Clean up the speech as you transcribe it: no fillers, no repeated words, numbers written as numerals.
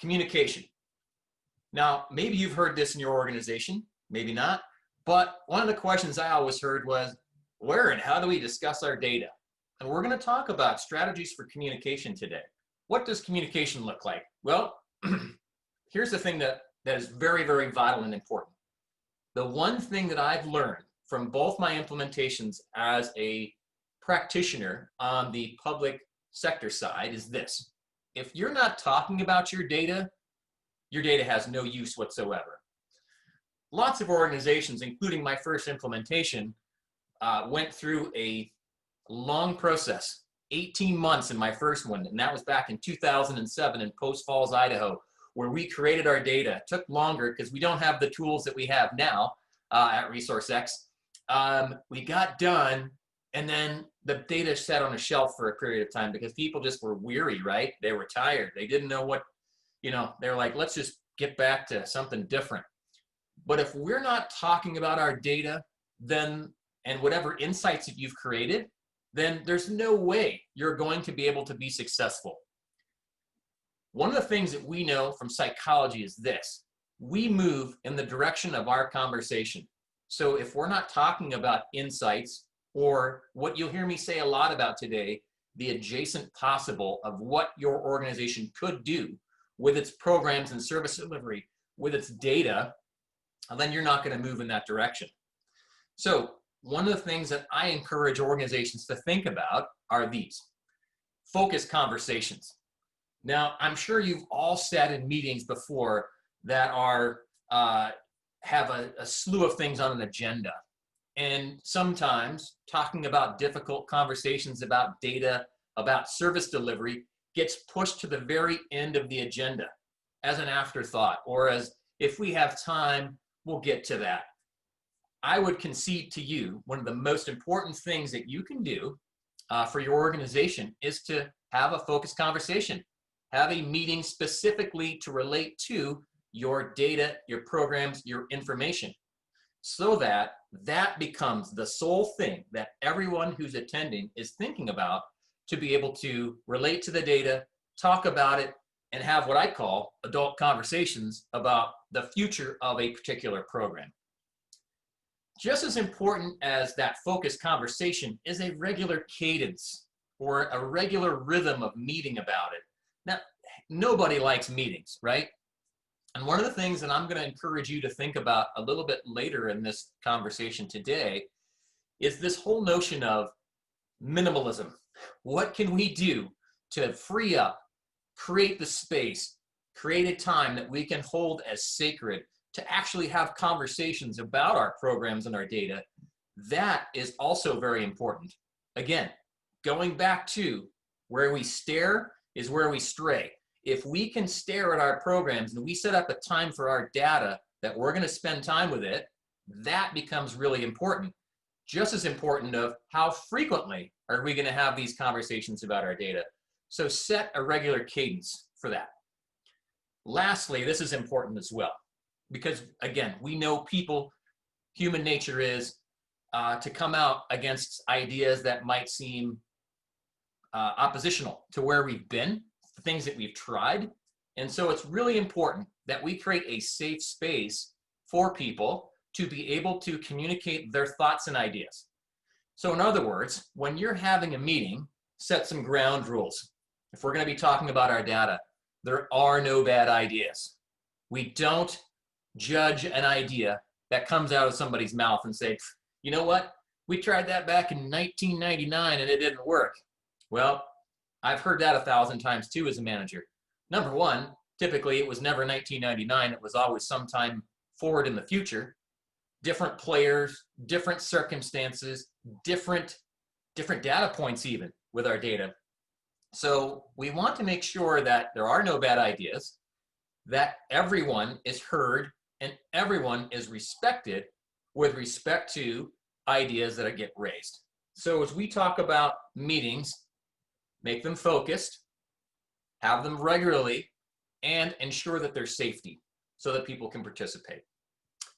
Communication. Now, maybe you've heard this in your organization, maybe not, but one of the questions I always heard was, where and how do we discuss our data? And we're going to talk about strategies for communication today. What does communication look like? Well, here's the thing that is very, very vital and important. The one thing that I've learned from both my implementations as a practitioner on the public sector side is this. If you're not talking about your data has no use whatsoever. Lots of organizations, including my first implementation, went through a long process, 18 months in my first one, and that was back in 2007 in Post Falls, Idaho, where we created our data. It took longer because we don't have the tools that we have now at ResourceX. We got done, and then the data sat on a shelf for a period of time because people just were weary, right? They were tired. They didn't know what, they're like, let's just get back to something different. But if we're not talking about our data, then, and whatever insights that you've created, then there's no way you're going to be able to be successful. One of the things that we know from psychology is this: we move in the direction of our conversation. So if we're not talking about insights, or what you'll hear me say a lot about today, the adjacent possible of what your organization could do with its programs and service delivery, with its data, then you're not going to move in that direction. So one of the things that I encourage organizations to think about are these: focus conversations. Now, I'm sure you've all sat in meetings before that are have a slew of things on an agenda. And sometimes talking about difficult conversations about data, about service delivery, gets pushed to the very end of the agenda as an afterthought, or as, if we have time, we'll get to that. I would concede to you, one of the most important things that you can do for your organization is to have a focused conversation. Have a meeting specifically to relate to your data, your programs, your information, so that that becomes the sole thing that everyone who's attending is thinking about, to be able to relate to the data, talk about it, and have what I call adult conversations about the future of a particular program. Just as important as that focused conversation is a regular cadence or a regular rhythm of meeting about it. Now, nobody likes meetings, right? And one of the things that I'm going to encourage you to think about a little bit later in this conversation today is this whole notion of minimalism. What can we do to free up, create the space, create a time that we can hold as sacred to actually have conversations about our programs and our data? That is also very important. Again, going back to where we stare is where we stray. If we can stare at our programs and we set up a time for our data that we're going to spend time with it, that becomes really important. Just as important of how frequently are we going to have these conversations about our data. So set a regular cadence for that. Lastly, this is important as well, because again, we know people, human nature is to come out against ideas that might seem oppositional to where we've been, things that we've tried. And so it's really important that we create a safe space for people to be able to communicate their thoughts and ideas. So in other words, when you're having a meeting, set some ground rules. If we're going to be talking about our data, there are no bad ideas. We don't judge an idea that comes out of somebody's mouth and say, you know what, we tried that back in 1999 and it didn't work. Well, I've heard that 1,000 times too as a manager. Number one, typically it was never 1999. It was always sometime forward in the future. Different players, different circumstances, different data points even with our data. So we want to make sure that there are no bad ideas, that everyone is heard and everyone is respected with respect to ideas that get raised. So as we talk about meetings, make them focused, have them regularly, and ensure that there's safety so that people can participate.